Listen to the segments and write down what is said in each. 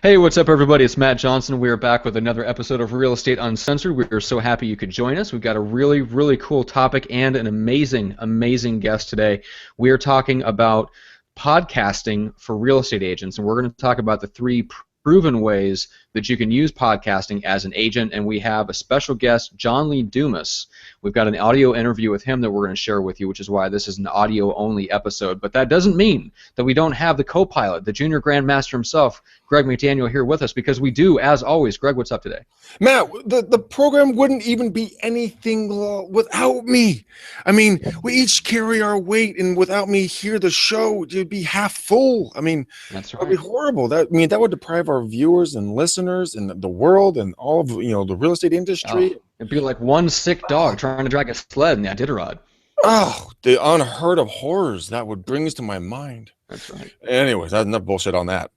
Hey, what's up, everybody? It's Matt Johnson. We are back with another episode of Real Estate Uncensored. We are so happy you could join us. We've got a really, really cool topic and an amazing, amazing guest today. We are talking about podcasting for real estate agents, and we're going to talk about the three proven ways that you can use podcasting as an agent. And we have a special guest, John Lee Dumas. We've got an audio interview with him that we're going to share with you, which is why this is an audio-only episode. But that doesn't mean that we don't have the co-pilot, the junior grandmaster himself, Greg McDaniel, here with us, because we do, as always. Greg, what's up today? Matt, the program wouldn't even be anything without me. I mean, we each carry our weight, and without me here, the show would be half full. I mean, that's right. That would be horrible. That would deprive our viewers and listeners and the world and all of the real estate industry. Oh, it'd be like one sick dog trying to drag a sled in the Iditarod. Oh, the unheard of horrors that would bring us to my mind. That's right. Anyways, that's enough bullshit on that.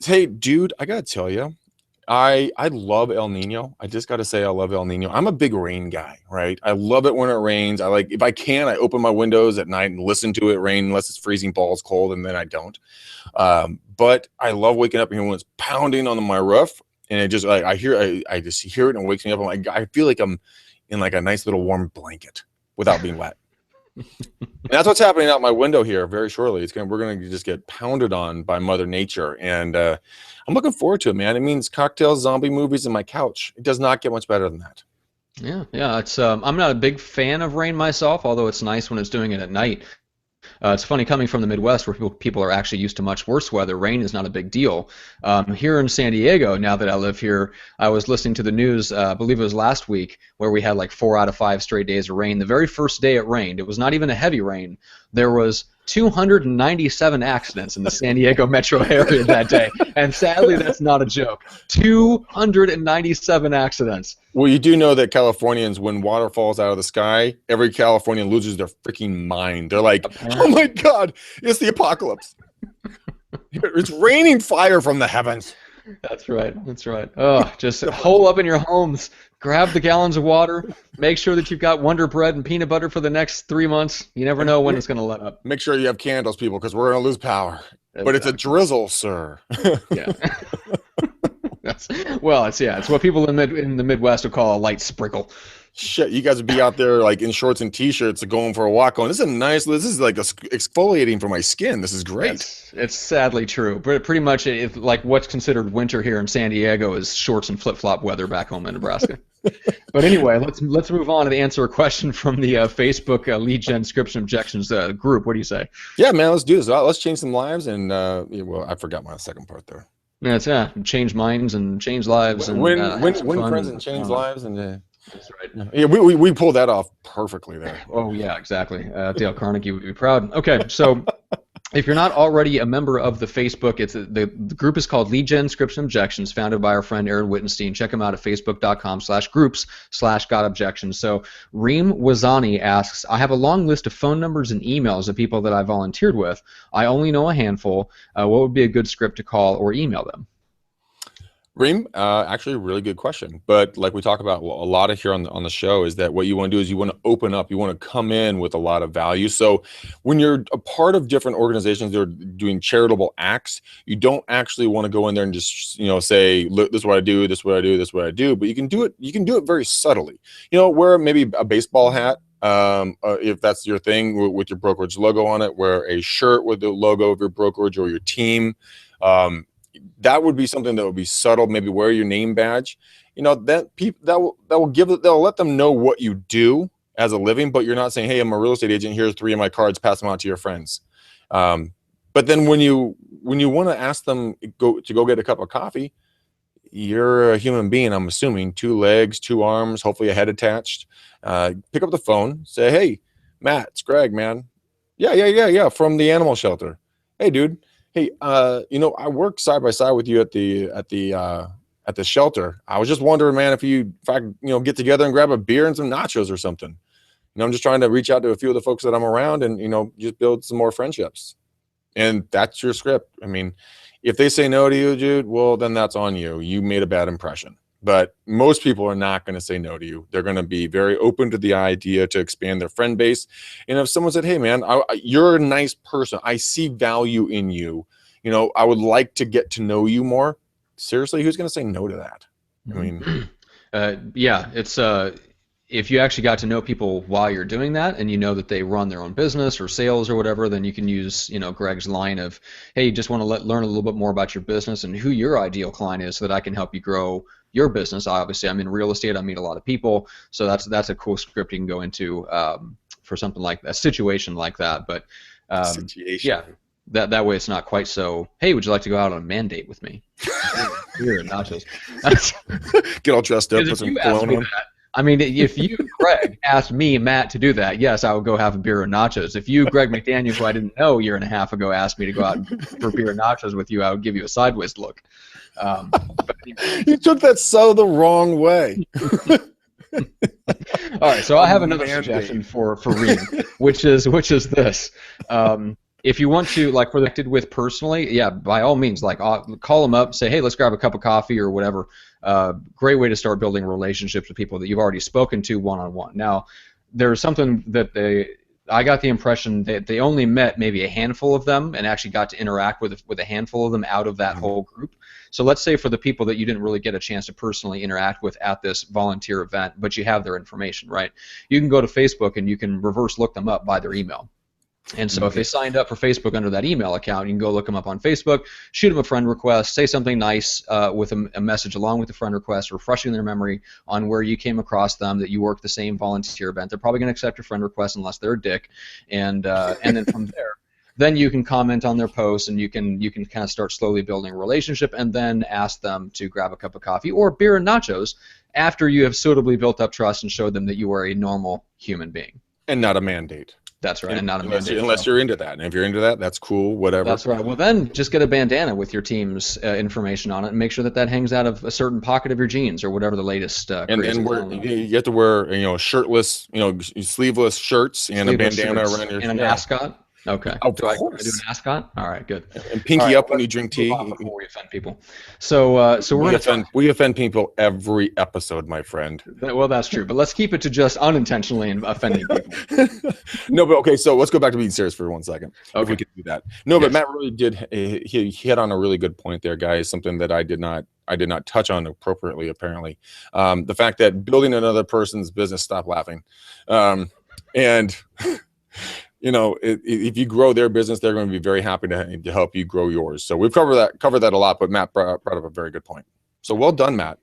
Hey, dude, I gotta tell you, I love El Nino. I just gotta say, I love El Nino. I'm a big rain guy, right? I love it when it rains. If I can, I open my windows at night and listen to it rain unless it's freezing balls cold, and then I don't. But I love waking up here when it's pounding on my roof, and it just I just hear it and it wakes me up. I feel like I'm in like a nice little warm blanket without being wet. And that's what's happening out my window here very shortly. We're gonna just get pounded on by Mother Nature, and I'm looking forward to it, man. It means cocktails, zombie movies, and my couch. It does not get much better than that. Yeah. It's I'm not a big fan of rain myself, although it's nice when it's doing it at night. It's funny coming from the Midwest where people are actually used to much worse weather. Rain is not a big deal. Here in San Diego, now that I live here, I was listening to the news, I believe it was last week, where we had like 4 out of 5 straight days of rain. The very first day it rained, it was not even a heavy rain. There was 297 accidents in the San Diego metro area that day. And sadly, that's not a joke. 297 accidents. Well, you do know that Californians, when water falls out of the sky, every Californian loses their freaking mind. They're like, oh my God, it's the apocalypse. It's raining fire from the heavens. That's right. That's right. Oh, just hole up in your homes. Grab the gallons of water. Make sure that you've got Wonder Bread and peanut butter for the next 3 months. You never know when it's going to let up. Make sure you have candles, people, because we're going to lose power. Exactly. But it's a drizzle, sir. Yeah. It's what people in the Midwest would call a light sprinkle. Shit, you guys would be out there like in shorts and t-shirts going for a walk going, this is like exfoliating for my skin. This is great. It's sadly true. But pretty much like what's considered winter here in San Diego is shorts and flip-flop weather back home in Nebraska. But anyway, let's move on and answer a question from the Facebook lead gen scription objections group. What do you say? Yeah, man, let's do this. Let's change some lives. And well, I forgot my second part there. Change minds and change lives and win friends and change lives and. That's right. Yeah, we pulled that off perfectly there. Oh yeah, exactly. Dale Carnegie would be proud. Okay, so if you're not already a member of the Facebook, the group is called Lead Gen Scription Objections, founded by our friend Aaron Wittenstein. Check him out at facebook.com/groups/gotobjections. So Reem Wazani asks, I have a long list of phone numbers and emails of people that I volunteered with. I only know a handful. What would be a good script to call or email them? Reem, actually a really good question. But like we talk about a lot of here on the show is that what you want to do is you want to open up, you want to come in with a lot of value. So when you're a part of different organizations that are doing charitable acts, you don't actually want to go in there and just, say, look, this is what I do, this is what I do, this is what I do. But you can do it very subtly. Wear maybe a baseball hat. If that's your thing with your brokerage logo on it, wear a shirt with the logo of your brokerage or your team. That would be something that would be subtle. Maybe wear your name badge. That'll let them know what you do as a living. But you're not saying, "Hey, I'm a real estate agent. Here's 3 of my cards. Pass them out to your friends." But then when you want to ask them go get a cup of coffee, you're a human being. I'm assuming 2 legs, 2 arms, hopefully a head attached. Pick up the phone. Say, "Hey, Matt, it's Greg, man. Yeah, from the animal shelter. Hey, dude. Hey, I work side by side with you at the shelter. I was just wondering, man, if I get together and grab a beer and some nachos or something. I'm just trying to reach out to a few of the folks that I'm around and just build some more friendships." And that's your script. I mean, if they say no to you, dude, well, then that's on you. You made a bad impression. But most people are not going to say no to you. They're going to be very open to the idea to expand their friend base. And if someone said, "Hey, man, you're a nice person. I see value in you. I would like to get to know you more. Seriously, who's going to say no to that? I mean, yeah, it's if you actually got to know people while you're doing that, and you know that they run their own business or sales or whatever, then you can use Greg's line of, hey, you just want to learn a little bit more about your business and who your ideal client is, so that I can help you grow your business. Obviously, I'm in real estate. I meet a lot of people, so that's a cool script you can go into for something like a situation like that. But yeah, that way it's not quite so, hey, would you like to go out on a mandate with me? Beer and nachos. Get all dressed up, put some cologne on. I mean, if you, Greg, asked me, Matt, to do that, yes, I would go have a beer and nachos. If you, Greg McDaniel, who I didn't know a year and a half ago, asked me to go out for beer and nachos with you, I would give you a sideways look. But anyway. You took that so the wrong way. All right, so I have another suggestion for Reem, which is this. If you want to, like, connected with personally, yeah, by all means, like, call them up, say, hey, let's grab a cup of coffee or whatever. Great way to start building relationships with people that you've already spoken to one-on-one. Now, there's something that I got the impression that they only met maybe a handful of them and actually got to interact with a handful of them out of that whole group. So let's say for the people that you didn't really get a chance to personally interact with at this volunteer event, but you have their information, right? You can go to Facebook and you can reverse look them up by their email. And so if they signed up for Facebook under that email account, you can go look them up on Facebook, shoot them a friend request, say something nice with a message along with the friend request, refreshing their memory on where you came across them, that you worked the same volunteer event. They're probably going to accept your friend request unless they're a dick. And then from there, then you can comment on their posts, and you can kind of start slowly building a relationship, and then ask them to grab a cup of coffee or beer and nachos after you have suitably built up trust and showed them that you are a normal human being. And not a mandate. That's right, and not a mandate. Unless you're into that. And if you're into that, that's cool, whatever. That's right. Well, then just get a bandana with your team's information on it and make sure that hangs out of a certain pocket of your jeans or whatever the latest and you have to wear, shirtless, sleeveless shirts and a bandana around your... And an ascot? Okay. Of course. Do an ascot? All right, good. And pinky up when you drink tea. Before we offend people. So we offend people every episode, my friend. Well, that's true, but let's keep it to just unintentionally offending people. No, but okay, so let's go back to being serious for 1 second. Okay. If we could do that. No, yes. But Matt really did. He hit on a really good point there, guys. Something that I did not touch on appropriately, apparently. The fact that building another person's business, stop laughing, and. If you grow their business, they're going to be very happy to help you grow yours. So we've covered that a lot, but Matt brought up a very good point. So well done, Matt.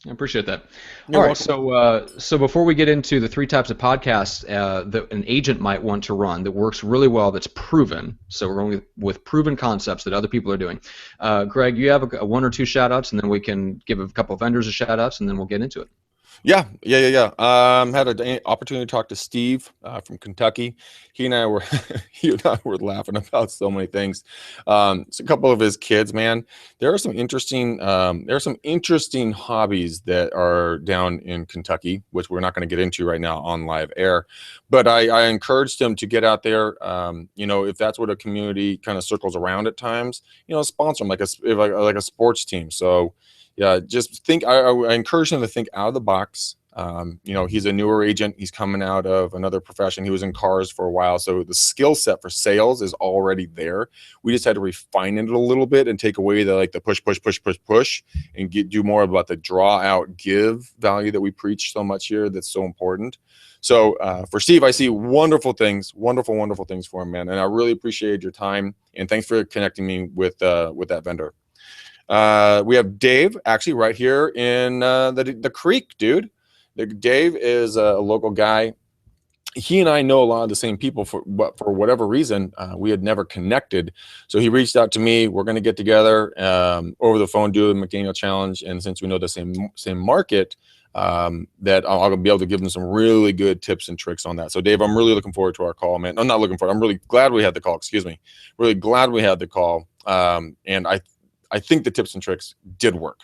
I appreciate that. All right, so before we get into the 3 types of podcasts that an agent might want to run that works really well, that's proven. So we're going with proven concepts that other people are doing. Greg, you have a 1 or 2 shout-outs, and then we can give a couple of vendors a shout-outs, and then we'll get into it. Yeah. Had an opportunity to talk to Steve from Kentucky. He and I were laughing about so many things. It's a couple of his kids, man. There are some interesting hobbies that are down in Kentucky, which we're not going to get into right now on live air. But I encouraged him to get out there. If that's what a community kind of circles around at times, sponsor them like a sports team. So. Yeah, just think. I encourage him to think out of the box. He's a newer agent. He's coming out of another profession. He was in cars for a while, so the skill set for sales is already there. We just had to refine it a little bit and take away the push, and do more about the draw out, give value that we preach so much here. That's so important. So for Steve, I see wonderful things for him, man. And I really appreciate your time, and thanks for connecting me with that vendor. We have Dave actually right here in the creek, dude. Dave is a local guy. He and I know a lot of the same people, but for whatever reason, we had never connected. So he reached out to me. We're going to get together over the phone, do a McDaniel challenge. And since we know the same market, that I'll be able to give him some really good tips and tricks on that. So Dave, I'm really looking forward to our call, man. I'm not looking forward. I'm really glad we had the call. Excuse me. Really glad we had the call. And I think the tips and tricks did work,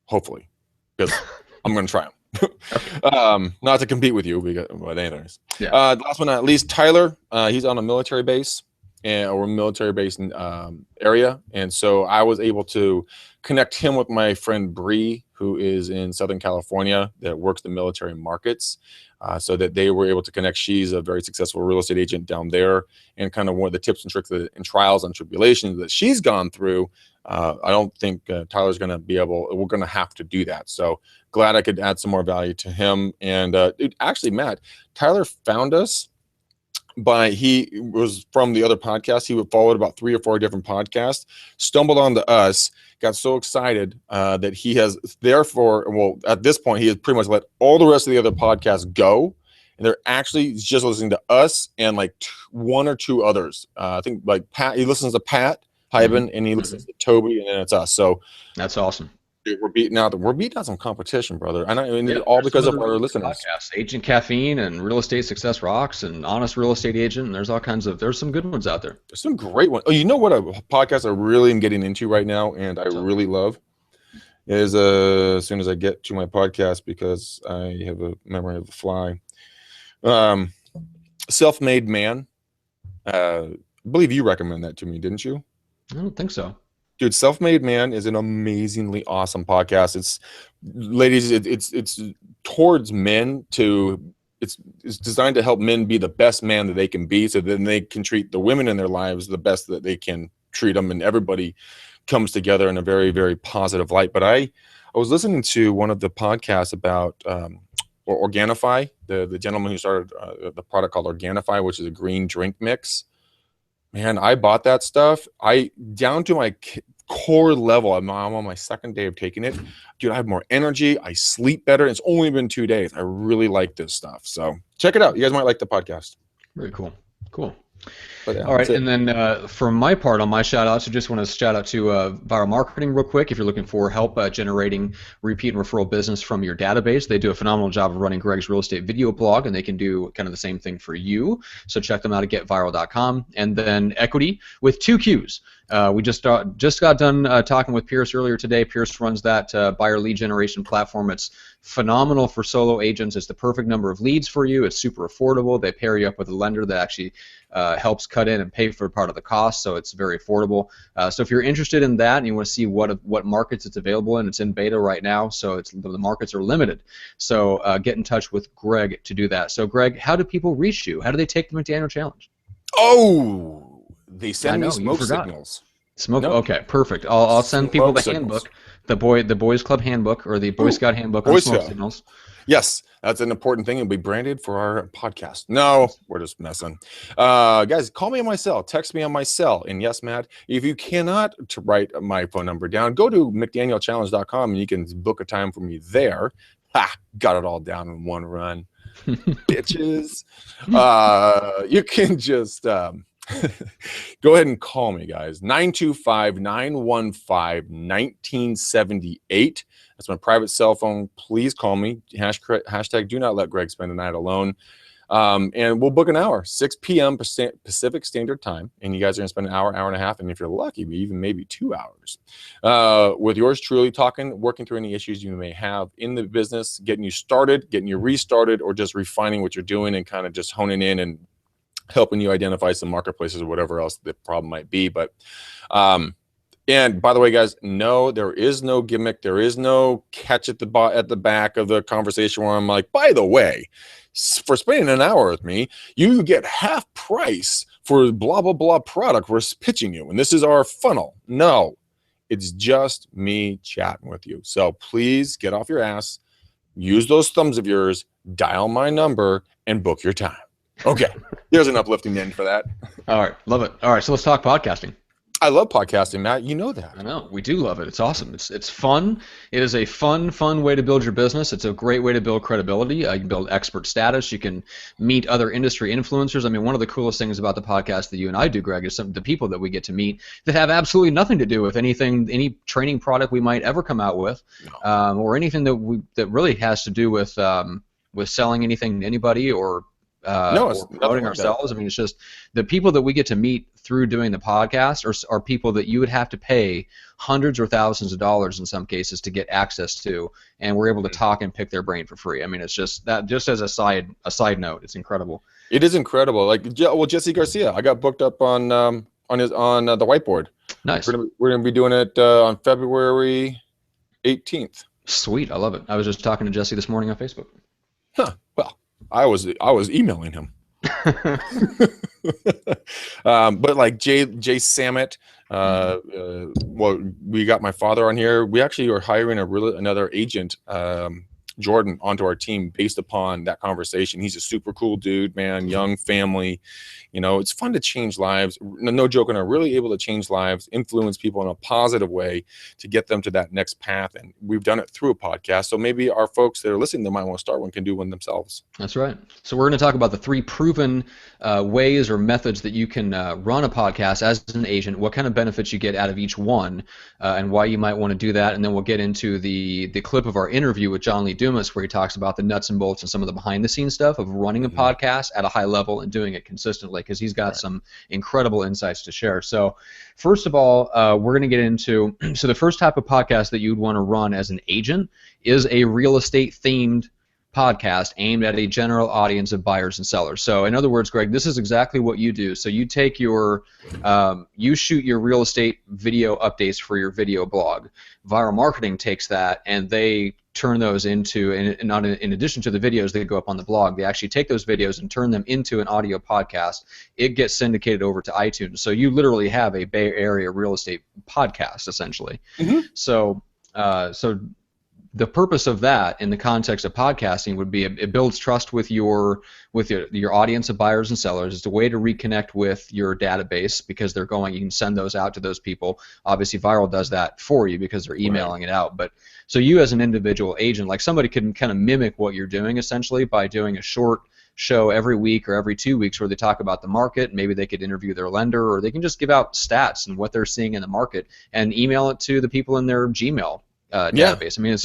hopefully, because I'm going to try them. Not to compete with you, but anyways. Yeah. Last but not least, Tyler. He's on a military base or a military base area, and so I was able to connect him with my friend Bree, who is in Southern California that works the military markets. so that they were able to connect. She's a very successful real estate agent down there, and kind of one of the tips and tricks and trials and tribulations that she's gone through. I don't think Tyler's going to be able, we're going to have to do that. So glad I could add some more value to him. And actually, Matt, Tyler found us he was from the other podcast. He followed about 3 or 4 different podcasts, stumbled onto us, got so excited that he has at this point, he has pretty much let all the rest of the other podcasts go. And they're actually just listening to us and like 1 or 2 others. I think like Pat, he listens to Pat Hyben, and he listens to Toby, and then it's us. So that's awesome. Dude, we're beating out some competition, brother. And all because of our listeners. Podcasts, Agent Caffeine and Real Estate Success Rocks and Honest Real Estate Agent. And there's some good ones out there. There's some great ones. Oh, you know what a podcast I really am getting into right now, and I really love is as soon as I get to my podcast, because I have a memory of the fly. Self-Made Man. I believe you recommended that to me, didn't you? I don't think so. Dude, Self-Made Man is an amazingly awesome podcast. It's ladies, it's towards men it's designed to help men be the best man that they can be, so then they can treat the women in their lives the best that they can treat them, and everybody comes together in a very, very positive light. But I was listening to one of the podcasts about Organifi, the gentleman who started the product called Organifi, which is a green drink mix. Man, I bought that stuff. Down to my core level, I'm on my 2nd day of taking it. Dude, I have more energy. I sleep better. It's only been 2 days. I really like this stuff. So check it out. You guys might like the podcast. Very cool. Cool. But yeah, all right, and then for my part on my shout-outs, I just want to shout out to Viral Marketing real quick. If you're looking for help generating repeat and referral business from your database, they do a phenomenal job of running Greg's real estate video blog, and they can do kind of the same thing for you. So check them out at getviral.com. And then Equity with 2 Qs. We just got done talking with Pierce earlier today. Pierce runs that buyer lead generation platform. It's phenomenal for solo agents. It's the perfect number of leads for you. It's super affordable. They pair you up with a lender that actually helps cut in and pay for part of the cost, so it's very affordable. So if you're interested in that and you want to see what markets it's available in, it's in beta right now, so the markets are limited. So get in touch with Greg to do that. So Greg, how do people reach you? How do they take the McDaniel Challenge? Oh, they send me smoke signals. Okay, perfect. I'll send people the handbook, the Boys Club handbook, or the Boy Scout handbook on smoke signals. Yes, that's an important thing. It'll be branded for our podcast. No, we're just messing. Guys, call me on my cell. Text me on my cell. And yes, Matt, if you cannot write my phone number down, go to McDanielChallenge.com and you can book a time for me there. Ha! Got it all down in one run. Bitches. You can just go ahead and call me, guys. 925-915-1978. That's my private cell phone. Please call me. Hashtag do not let Greg spend the night alone. And we'll book an hour, 6 p.m. Pacific Standard Time. And you guys are going to spend an hour, hour and a half, and if you're lucky, even maybe 2 hours with yours truly, working through any issues you may have in the business, getting you started, getting you restarted, or just refining what you're doing and kind of just honing in and helping you identify some marketplaces or whatever else the problem might be. But and by the way, guys, no, there is no gimmick. There is no catch at the back of the conversation where I'm like, by the way, for spending an hour with me, you get half price for blah, blah, blah product we're pitching you. And this is our funnel. No, it's just me chatting with you. So please get off your ass, use those thumbs of yours, dial my number, and book your time. Okay, there's an uplifting end for that. All right, love it. All right, so let's talk podcasting. I love podcasting, Matt. You know that. I know. We do love it. It's awesome. It's fun. It is a fun way to build your business. It's a great way to build credibility. You can build expert status. You can meet other industry influencers. I mean, one of the coolest things about the podcast that you and I do, Greg, is some of the people that we get to meet that have absolutely nothing to do with anything, any training product we might ever come out with, or anything that really has to do with selling anything to anybody or promoting ourselves. I mean, it's just the people that we get to meet through doing the podcast are people that you would have to pay hundreds or thousands of dollars in some cases to get access to, and we're able to talk and pick their brain for free. I mean, it's just that. Just as a side note, it's incredible. It is incredible. Like, well, Jesse Garcia, I got booked up on the whiteboard. Nice. We're gonna be doing it on February 18th. Sweet, I love it. I was just talking to Jesse this morning on Facebook. Huh. Well, I was emailing him. But like Jay Samet, well, we got my father on here. We actually are hiring another agent, Jordan, onto our team based upon that conversation. He's a super cool dude, man, young family. You know, it's fun to change lives. No joking, are really able to change lives, influence people in a positive way to get them to that next path. And we've done it through a podcast. So maybe our folks that are listening that might want to start one can do one themselves. That's right. So we're going to talk about the 3 proven ways or methods that you can run a podcast as an agent, what kind of benefits you get out of each one, and why you might want to do that. And then we'll get into the clip of our interview with John Lee Dumas, where he talks about the nuts and bolts and some of the behind-the-scenes stuff of running a podcast at a high level and doing it consistently, because he's got some incredible insights to share. So first of all, we're going to get into, so the first type of podcast that you'd want to run as an agent is a real estate themed podcast aimed at a general audience of buyers and sellers. So in other words, Greg, this is exactly what you do. So you take your, you shoot your real estate video updates for your video blog. Viral Marketing takes that and they turn those into, and not in addition to the videos that go up on the blog, they actually take those videos and turn them into an audio podcast. It gets syndicated over to iTunes. So you literally have a Bay Area real estate podcast, essentially. So the purpose of that in the context of podcasting would be it builds trust with your audience of buyers and sellers. It's a way to reconnect with your database because you can send those out to those people. Obviously Viral does that for you because they're emailing it out. But so you as an individual agent, like somebody can kind of mimic what you're doing essentially by doing a short show every week or every 2 weeks where they talk about the market. Maybe they could interview their lender, or they can just give out stats and what they're seeing in the market and email it to the people in their Gmail database. I mean,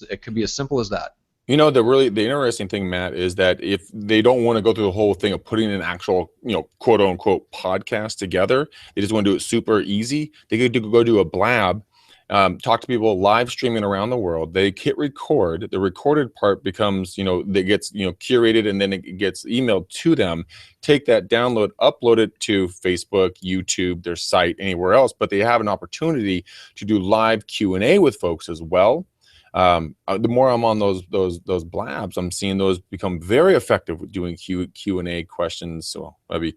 it could be as simple as that. You know, the interesting thing, Matt, is that if they don't want to go through the whole thing of putting an actual, quote unquote podcast together, they just want to do it super easy. They could go do a blab, talk to people live streaming around the world. They hit record. The recorded part becomes, that gets, curated, and then it gets emailed to them. Take that download, upload it to Facebook, YouTube, their site, anywhere else. But they have an opportunity to do live Q&A with folks as well. The more I'm on those blabs, I'm seeing those become very effective with doing Q&A questions. So maybe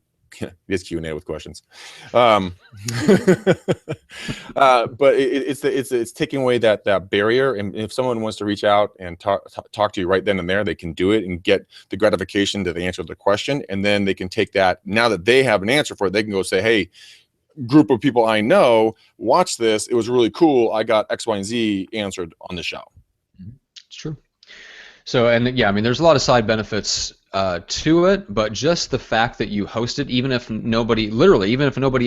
it's Q&A with questions, but it's taking away that barrier. And if someone wants to reach out and talk to you right then and there, they can do it and get the gratification that they answered the question, and then they can take that. Now that they have an answer for it, they can go say, "Hey, group of people I know, watch this. It was really cool. I got X, Y, and Z answered on the show." It's true. So, and yeah, I mean, there's a lot of side benefits to it, but just the fact that you host it, even if nobody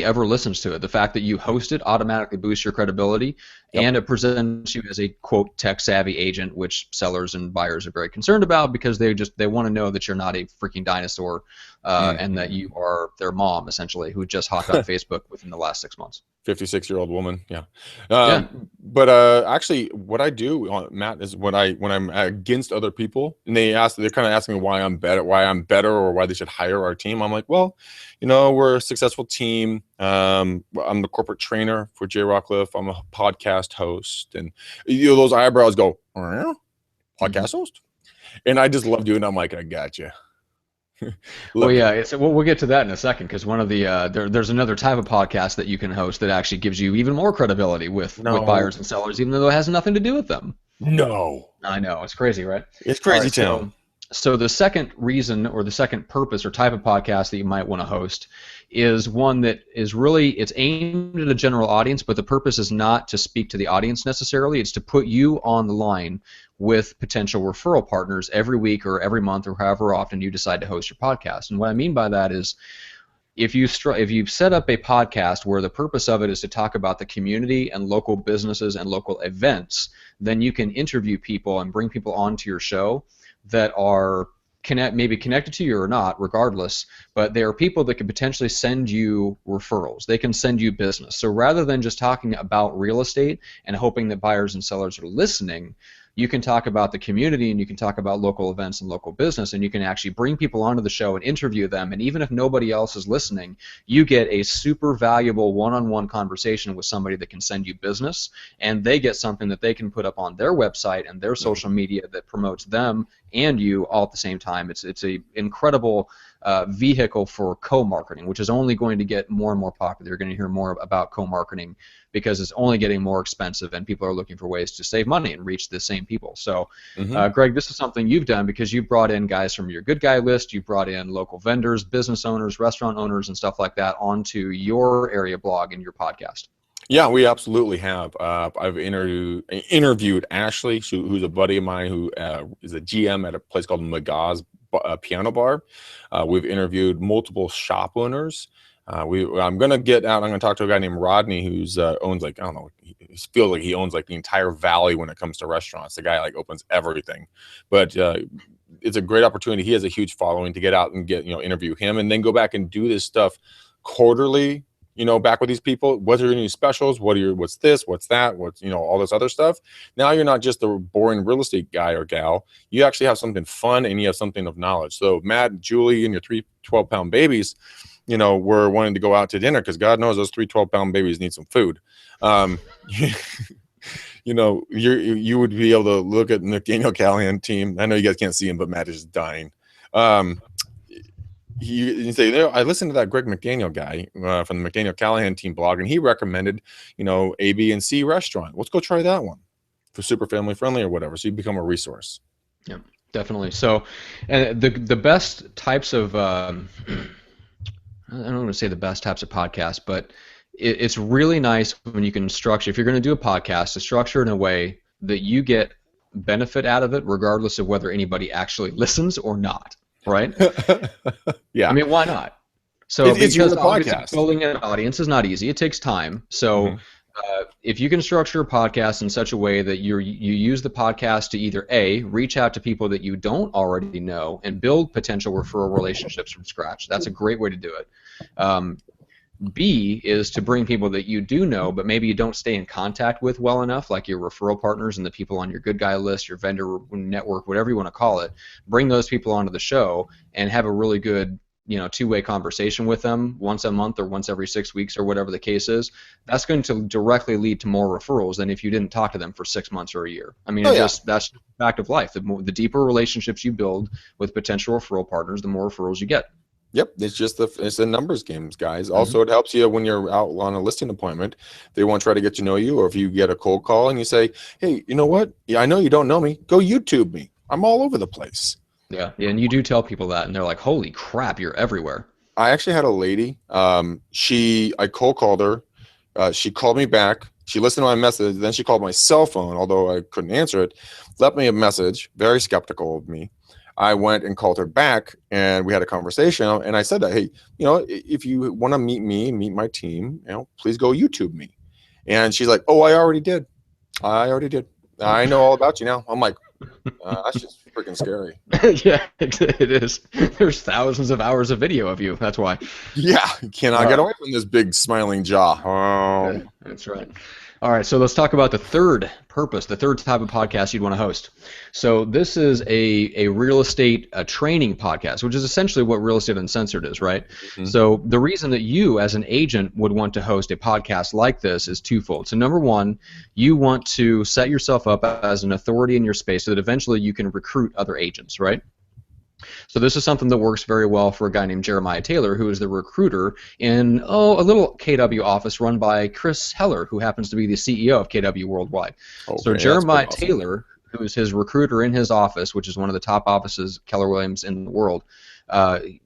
ever listens to it, the fact that you host it automatically boosts your credibility, and it presents you as a quote tech-savvy agent, which sellers and buyers are very concerned about because they want to know that you're not a freaking dinosaur, and that you are their mom essentially, who just hopped on Facebook within the last 6 months. 56-year-old woman, But actually, what I do, Matt, is when I'm against other people, and they're kind of asking me why I'm better, or why they should hire our team. I'm like, well, we're a successful team. I'm the corporate trainer for Jay Rockcliffe. I'm a podcast host, and those eyebrows go, podcast host, and I just love doing it. I'm like, I got you. Well, yeah, we'll get to that in a second, because one of the there's another type of podcast that you can host that actually gives you even more credibility with buyers and sellers, even though it has nothing to do with them. No, I know, it's crazy, right? It's crazy town. So the second reason, or the second purpose or type of podcast that you might want to host is one that is really, it's aimed at a general audience, but the purpose is not to speak to the audience necessarily. It's to put you on the line with potential referral partners every week or every month or however often you decide to host your podcast. And what I mean by that is, if you set up a podcast where the purpose of it is to talk about the community and local businesses and local events, then you can interview people and bring people onto your show that are maybe connected to you or not, regardless, but there are people that could potentially send you referrals. They can send you business. So rather than just talking about real estate and hoping that buyers and sellers are listening, you can talk about the community, and you can talk about local events and local business, and you can actually bring people onto the show and interview them. And even if nobody else is listening, you get a super valuable one-on-one conversation with somebody that can send you business, and they get something that they can put up on their website and their social media that promotes them and you all at the same time. It's a incredible vehicle for co-marketing, which is only going to get more and more popular. You're going to hear more about co-marketing because it's only getting more expensive, and people are looking for ways to save money and reach the same people. So, Greg, this is something you've done because you've brought in guys from your good guy list. You've brought in local vendors, business owners, restaurant owners, and stuff like that onto your area blog and your podcast. Yeah, we absolutely have. I've interviewed Ashley, who's a buddy of mine who is a GM at a place called Magaz Piano Bar. We've interviewed multiple shop owners. I'm going to talk to a guy named Rodney who's owns like, I don't know, he feels like he owns like the entire valley when it comes to restaurants. The guy like opens everything. But it's a great opportunity. He has a huge following to get out and interview him and then go back and do this stuff quarterly. Back with these people. What are your new specials? What's this? What's that? What's all this other stuff. Now you're not just the boring real estate guy or gal. You actually have something fun and you have something of knowledge. So Matt, Julie, and your 3 12-pound babies, were wanting to go out to dinner because God knows those 3 12-pound babies need some food. You would be able to look at McDaniel Callahan team. I know you guys can't see him, but Matt is dying. You say, I listened to that Greg McDaniel guy from the McDaniel Callahan team blog, and he recommended, A, B, and C restaurant. Let's go try that one for super family friendly or whatever. So you become a resource. Yeah, definitely. So, and the best types of, I don't want to say the best types of podcasts, but it's really nice when you can structure, if you're going to do a podcast, to structure in a way that you get benefit out of it, regardless of whether anybody actually listens or not. Right? Yeah. I mean, why not? So it's your podcast. Building an audience is not easy. It takes time. So if you can structure a podcast in such a way that you use the podcast to either A, reach out to people that you don't already know and build potential referral relationships from scratch. That's a great way to do it. B is to bring people that you do know, but maybe you don't stay in contact with well enough, like your referral partners and the people on your good guy list, your vendor network, whatever you want to call it. Bring those people onto the show and have a really good, two-way conversation with them once a month or once every 6 weeks or whatever the case is. That's going to directly lead to more referrals than if you didn't talk to them for 6 months or a year. I mean, that's a fact of life. The deeper relationships you build with potential referral partners, the more referrals you get. Yep, it's a numbers games, guys. Also, it helps you when you're out on a listing appointment. They won't try to get to know you, or if you get a cold call and you say, "Hey, you know what? Yeah, I know you don't know me. Go YouTube me. I'm all over the place." Yeah, and you do tell people that, and they're like, "Holy crap, you're everywhere." I actually had a lady. I cold called her. She called me back. She listened to my message. Then she called my cell phone, although I couldn't answer it. Left me a message. Very skeptical of me. I went and called her back, and we had a conversation. And I said that, hey, if you want to meet me and meet my team, please go YouTube me. And she's like, oh, I already did. I know all about you now. I'm like, that's just freaking scary. Yeah, it is. There's thousands of hours of video of you. That's why. Yeah, you cannot get away from this big smiling jaw. Oh. That's right. All right, so let's talk about the third purpose, the third type of podcast you'd want to host. So this is a real estate training podcast, which is essentially what Real Estate Uncensored is, right? So the reason that you as an agent would want to host a podcast like this is twofold. So number one, you want to set yourself up as an authority in your space so that eventually you can recruit other agents, right? So this is something that works very well for a guy named Jeremiah Taylor, who is the recruiter in a little KW office run by Chris Heller, who happens to be the CEO of KW Worldwide. Okay, so Jeremiah Taylor, who is his recruiter in his office, which is one of the top offices, Keller Williams, in the world,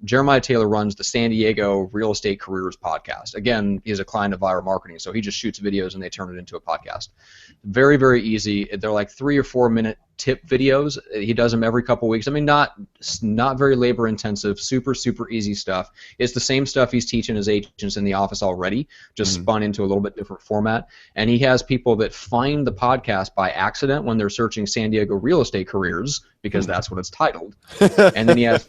Jeremiah Taylor runs the San Diego Real Estate Careers podcast. Again, he's a client of Viral Marketing, so he just shoots videos and they turn it into a podcast. Very, very easy. They're like 3 or 4 minute tip videos. He does them every couple weeks. I mean, not very labor intensive, super easy stuff. It's the same stuff he's teaching his agents in the office already, just spun into a little bit different format. And he has people that find the podcast by accident when they're searching San Diego real estate careers, because that's what it's titled. And then he has,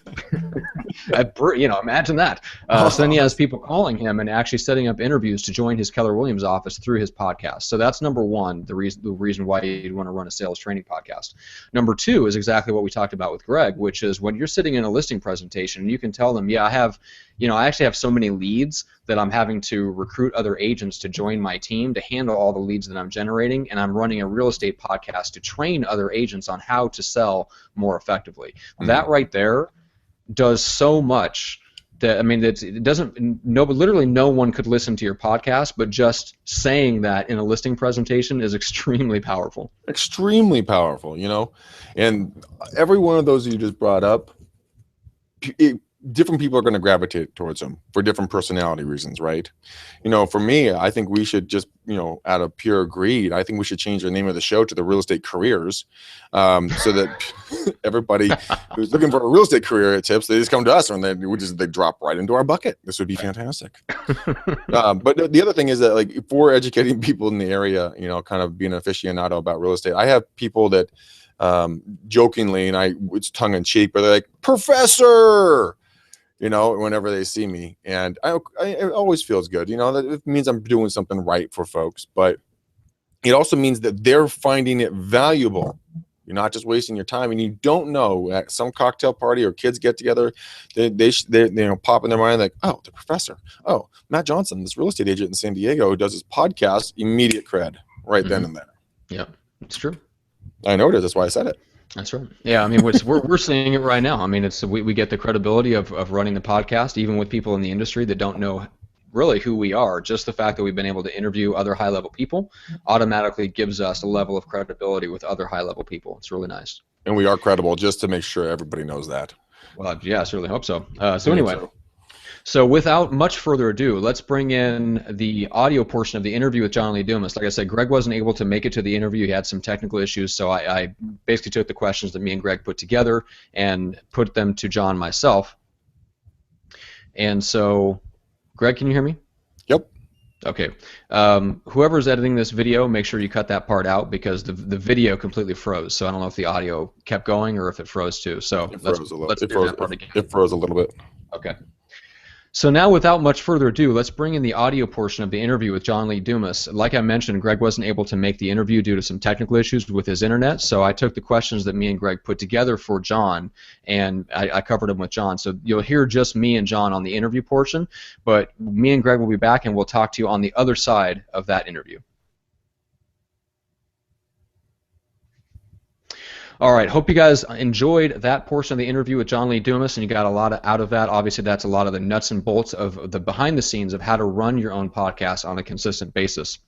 imagine that. So then he has people calling him and actually setting up interviews to join his Keller Williams office through his podcast. So that's number one, the reason why you'd want to run a sales training podcast. Number two is exactly what we talked about with Greg, which is when you're sitting in a listing presentation, you can tell them, yeah, I have I actually have so many leads that I'm having to recruit other agents to join my team to handle all the leads that I'm generating, and I'm running a real estate podcast to train other agents on how to sell more effectively. That right there does so much that, I mean, it doesn't, literally no one could listen to your podcast, but just saying that in a listing presentation is extremely powerful. Extremely powerful, and every one of those you just brought up, different people are going to gravitate towards them for different personality reasons, right? For me, I think we should just, out of pure greed, I think we should change the name of the show to the Real Estate Careers, so that everybody who's looking for a real estate career tips, they just come to us and they drop right into our bucket. This would be fantastic. But the other thing is that, like, if we're educating people in the area, kind of being an aficionado about real estate, I have people that jokingly, and it's tongue in cheek, but they're like, "Professor," whenever they see me, and it always feels good. That it means I'm doing something right for folks, but it also means that they're finding it valuable. You're not just wasting your time, and you don't know, at some cocktail party or kids get together, they pop in their mind like, "Oh, the professor. Oh, Matt Johnson, this real estate agent in San Diego who does his podcast." Immediate cred right then and there. Yeah, it's true. I know it is. That's why I said it. That's right. Yeah, I mean, we're seeing it right now. I mean, we get the credibility of running the podcast, even with people in the industry that don't know really who we are. Just the fact that we've been able to interview other high-level people automatically gives us a level of credibility with other high-level people. It's really nice. And we are credible, just to make sure everybody knows that. Well, yeah, I certainly hope so. So anyway. So without much further ado, let's bring in the audio portion of the interview with John Lee Dumas. Like I said, Greg wasn't able to make it to the interview. He had some technical issues, so I basically took the questions that me and Greg put together and put them to John myself. And so, Greg, can you hear me? Yep. Okay. Whoever's editing this video, make sure you cut that part out, because the video completely froze. So I don't know if the audio kept going or if it froze too. So it froze a little bit. Okay. So now, without much further ado, let's bring in the audio portion of the interview with John Lee Dumas. Like I mentioned, Greg wasn't able to make the interview due to some technical issues with his internet, so I took the questions that me and Greg put together for John, and I covered them with John. So you'll hear just me and John on the interview portion, but me and Greg will be back, and we'll talk to you on the other side of that interview. All right, hope you guys enjoyed that portion of the interview with John Lee Dumas, and you got a lot out of that. Obviously, that's a lot of the nuts and bolts of the behind the scenes of how to run your own podcast on a consistent basis.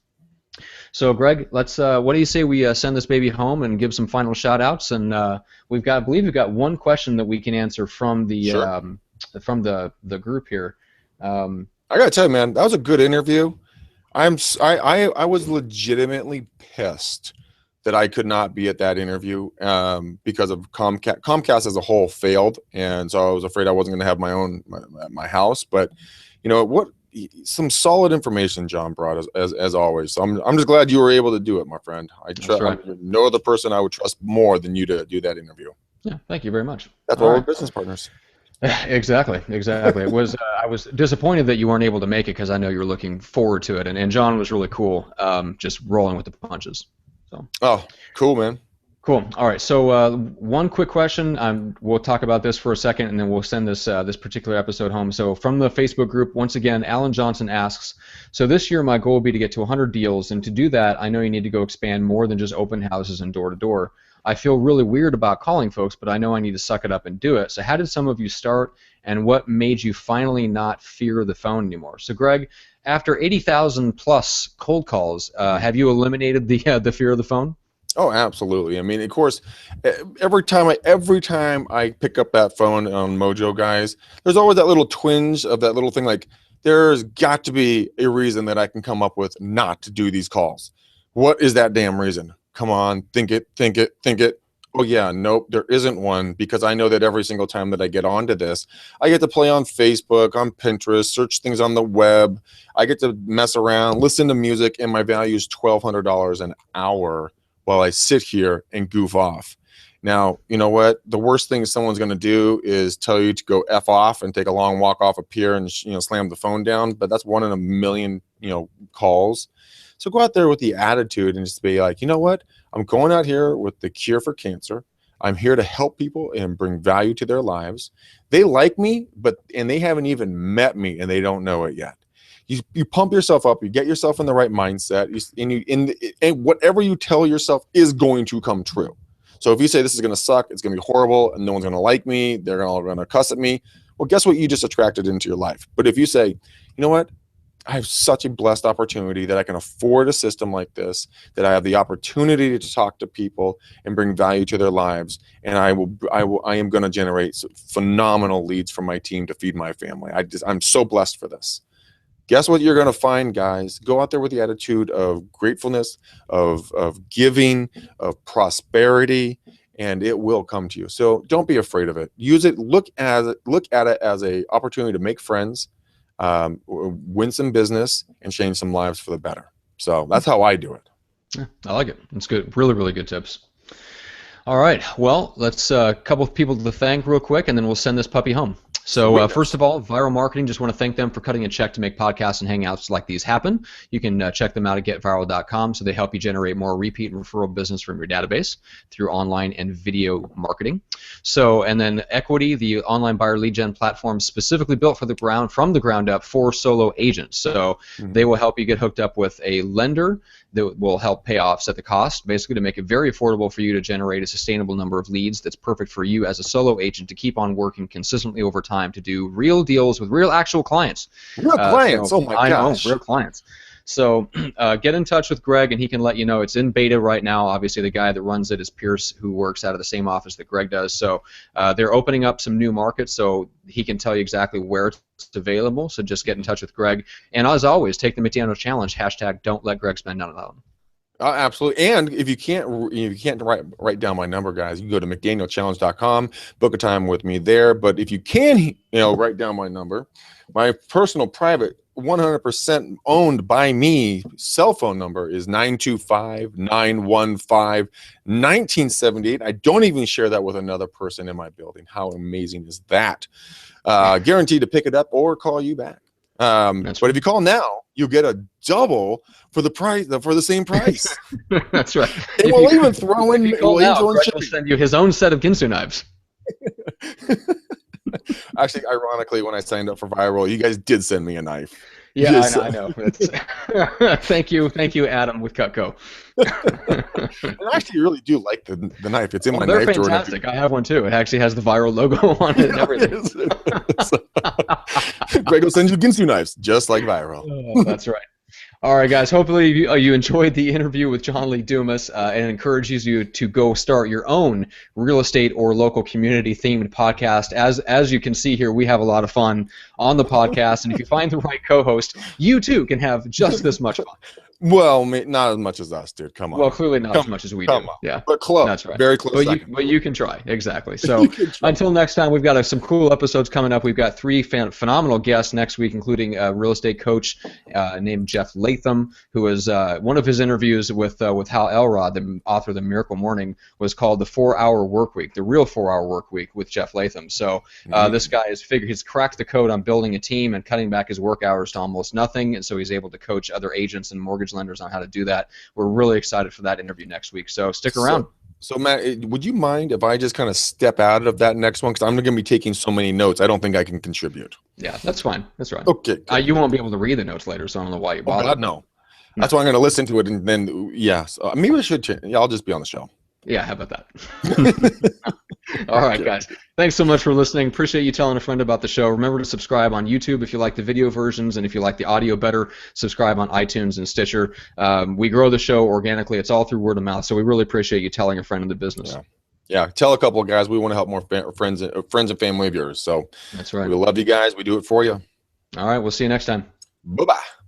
So, Greg, let's. What do you say we send this baby home and give some final shout outs? And I believe we've got one question that we can answer from the Sure. The group here. I gotta tell you, man, that was a good interview. I was legitimately pissed that I could not be at that interview because of Comcast. Comcast as a whole failed, and so I was afraid I wasn't going to have my own my house. But some solid information John brought as always. So I'm just glad you were able to do it, my friend. No other person I would trust more than you to do that interview. Yeah, thank you very much. That's why we're business partners. Exactly. It was. I was disappointed that you weren't able to make it, because I know you were looking forward to it, and John was really cool, just rolling with the punches. So. Oh, cool, man. Cool. All right. So one quick question. We'll talk about this for a second, and then we'll send this particular episode home. So from the Facebook group, once again, Alan Johnson asks, so this year my goal will be to get to 100 deals, and to do that, I know you need to go expand more than just open houses and door-to-door. I feel really weird about calling folks, but I know I need to suck it up and do it. So how did some of you start, and what made you finally not fear the phone anymore? So, Greg, after 80,000 plus cold calls, have you eliminated the fear of the phone? Oh, absolutely. I mean, of course, every time I pick up that phone on Mojo, guys, there's always that little twinge of that little thing, like, there's got to be a reason that I can come up with not to do these calls. What is that damn reason? Come on, think it. Oh yeah, nope, there isn't one, because I know that every single time that I get onto this, I get to play on Facebook, on Pinterest, search things on the web. I get to mess around, listen to music, and my value is $1,200 an hour while I sit here and goof off. Now, you know what? The worst thing someone's going to do is tell you to go F off and take a long walk off a pier and slam the phone down. But that's 1 in a million, calls. So go out there with the attitude and just be like, you know what? I'm going out here with the cure for cancer. I'm here to help people and bring value to their lives. They like me, and they haven't even met me, and they don't know it yet. You pump yourself up, you get yourself in the right mindset, and whatever you tell yourself is going to come true. So if you say this is going to suck, it's going to be horrible, and no one's going to like me, they're all going to cuss at me, well, guess what? You just attracted into your life. But if you say, you know what? I have such a blessed opportunity that I can afford a system like this, that I have the opportunity to talk to people and bring value to their lives, and I am going to generate phenomenal leads for my team to feed my family. I'm so blessed for this. Guess what you're going to find, guys? Go out there with the attitude of gratefulness, of giving, of prosperity, and it will come to you. So don't be afraid of it. Use it. Look at it as a opportunity to make friends, win some business, and change some lives for the better. So that's how I do it. Yeah, I like it. It's good. Really, really good tips. All right. Well, let's a couple of people to thank real quick, and then we'll send this puppy home. So first of all, Viral Marketing, just want to thank them for cutting a check to make podcasts and hangouts like these happen. You can check them out at getviral.com, so they help you generate more repeat and referral business from your database through online and video marketing. So, and then Equity, the online buyer lead gen platform specifically built from the ground up for solo agents. So they will help you get hooked up with a lender that will help pay offset the cost, basically to make it very affordable for you to generate a sustainable number of leads that's perfect for you as a solo agent to keep on working consistently over time to do real deals with real actual clients. Real clients, oh my gosh. Real clients. So get in touch with Greg, and he can let you know. It's in beta right now. Obviously, the guy that runs it is Pierce, who works out of the same office that Greg does. So they're opening up some new markets, so he can tell you exactly where it's available. So just get in touch with Greg. And as always, take the McDaniel Challenge, # don't let Greg spend none alone. Absolutely. And if you can't write down my number, guys, you can go to McDanielChallenge.com, book a time with me there. But if you can, write down my number, my personal private 100% owned by me cell phone number is 925-915-1978. I don't even share that with another person in my building. How amazing is that? Guaranteed to pick it up or call you back. But if you call now, you'll get a double for the same price. That's right. And we'll even throw in. We'll send you his own set of Ginsu knives. Actually, ironically, when I signed up for Viral, you guys did send me a knife. Yeah, I know. Thank you, Adam with Cutco. And I actually really do like the knife. It's in my they're knife drawer. Fantastic. I have one too. It actually has the Viral logo on it and everything. Greg will send you Ginsu knives, just like Viral. Oh, that's right. All right, guys. Hopefully you enjoyed the interview with John Lee Dumas and encourages you to go start your own real estate or local community themed podcast. As you can see here, we have a lot of fun on the podcast, and if you find the right co-host, you too can have just this much fun. Well, not as much as us, dude. Come on. Well, clearly not as much as we do. On. Yeah, but close. That's right. Very close. But you can try. Exactly. So until next time, we've got some cool episodes coming up. We've got 3 phenomenal guests next week, including a real estate coach named Jeff Latham, who is one of his interviews with Hal Elrod, the author of The Miracle Morning, was called the 4-Hour Work Week, the real 4-Hour Work Week with Jeff Latham. So this guy he's cracked the code on building a team and cutting back his work hours to almost nothing, and so he's able to coach other agents and mortgage lenders on how to do that. We're really excited for that interview next week, so stick around. So Matt, would you mind if I just kind of step out of that next one, because I'm going to be taking so many notes, I don't think I can contribute. Yeah, that's fine. That's right. Okay. You won't be able to read the notes later, so I don't know why you bother. God, no. That's why I'm going to listen to it, and then so maybe I should change. Yeah, I'll just be on the show. Yeah, how about that? All right, guys. Thanks so much for listening. Appreciate you telling a friend about the show. Remember to subscribe on YouTube if you like the video versions, and if you like the audio better, subscribe on iTunes and Stitcher. We grow the show organically. It's all through word of mouth, so we really appreciate you telling a friend in the business. Yeah. Tell a couple of guys we want to help more friends and family of yours. So that's right. We love you guys. We do it for you. All right. We'll see you next time. Bye-bye.